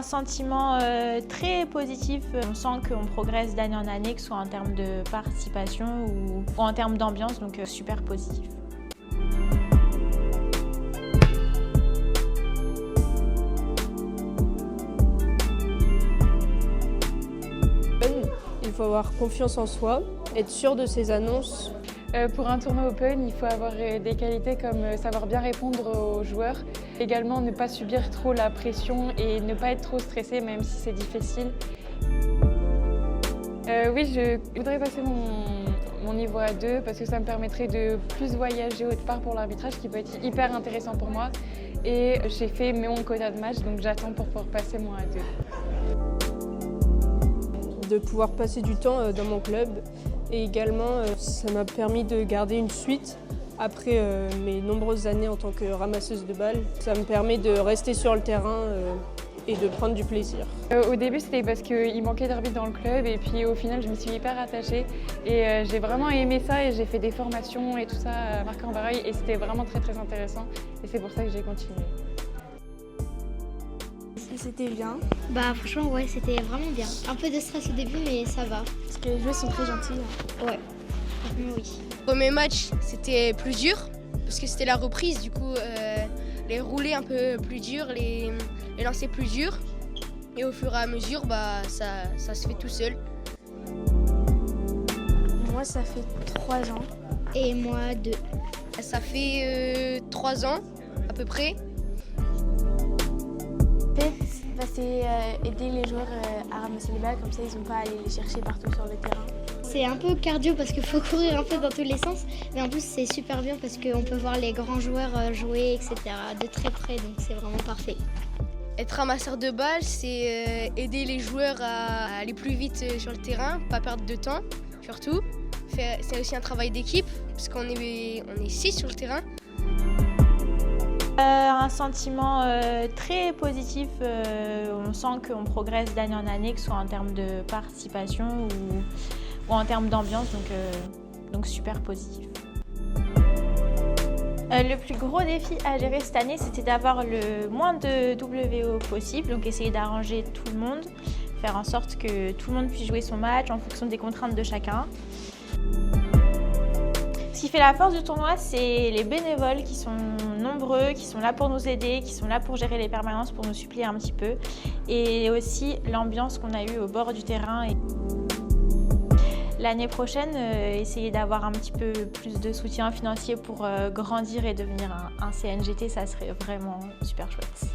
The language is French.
Un sentiment très positif, on sent qu'on progresse d'année en année, que ce soit en termes de participation ou en termes d'ambiance, donc super positif. Il faut avoir confiance en soi, être sûr de ses annonces. Pour un tournoi Open, il faut avoir des qualités comme savoir bien répondre aux joueurs. Également, ne pas subir trop la pression et ne pas être trop stressé, même si c'est difficile. Oui, je voudrais passer mon niveau A2 parce que ça me permettrait de plus voyager autre part pour l'arbitrage, qui peut être hyper intéressant pour moi. Et j'ai fait mon quota de match, donc j'attends pour pouvoir passer mon A2. De pouvoir passer du temps dans mon club et également ça m'a permis de garder une suite après mes nombreuses années en tant que ramasseuse de balles. Ça me permet de rester sur le terrain et de prendre du plaisir. Au début, c'était parce qu'il manquait d'arbitres dans le club et puis au final, je me suis hyper attachée et j'ai vraiment aimé ça et j'ai fait des formations et tout ça à Marc-en-Barœul et c'était vraiment très intéressant et c'est pour ça que j'ai continué. C'était bien. Bah franchement ouais, c'était vraiment bien. Un peu de stress au début mais ça va. Parce que les joueurs sont très gentils. Ouais, franchement oui. Premier match c'était plus dur parce que c'était la reprise, du coup les roulés un peu plus durs, les lancers plus durs et au fur et à mesure ça se fait tout seul. Moi ça fait 3 ans. Et moi 2. Ça fait 3 ans à peu près. C'est aider les joueurs à ramasser les balles, comme ça ils n'ont pas à aller les chercher partout sur le terrain. C'est un peu cardio parce qu'il faut courir un peu dans tous les sens, mais en plus c'est super bien parce qu'on peut voir les grands joueurs jouer, etc. de très près, donc c'est vraiment parfait. Être ramasseur de balles, c'est aider les joueurs à aller plus vite sur le terrain, pas perdre de temps surtout. C'est aussi un travail d'équipe parce qu'on est 6 sur le terrain. Un sentiment très positif, on sent qu'on progresse d'année en année, que ce soit en termes de participation ou en termes d'ambiance, donc super positif. Le plus gros défi à gérer cette année, c'était d'avoir le moins de WO possible, donc essayer d'arranger tout le monde, faire en sorte que tout le monde puisse jouer son match en fonction des contraintes de chacun. Ce qui fait la force du tournoi, c'est les bénévoles qui sont nombreux, qui sont là pour nous aider, qui sont là pour gérer les permanences, pour nous suppléer un petit peu. Et aussi l'ambiance qu'on a eue au bord du terrain. L'année prochaine, essayer d'avoir un petit peu plus de soutien financier pour grandir et devenir un CNGT, ça serait vraiment super chouette.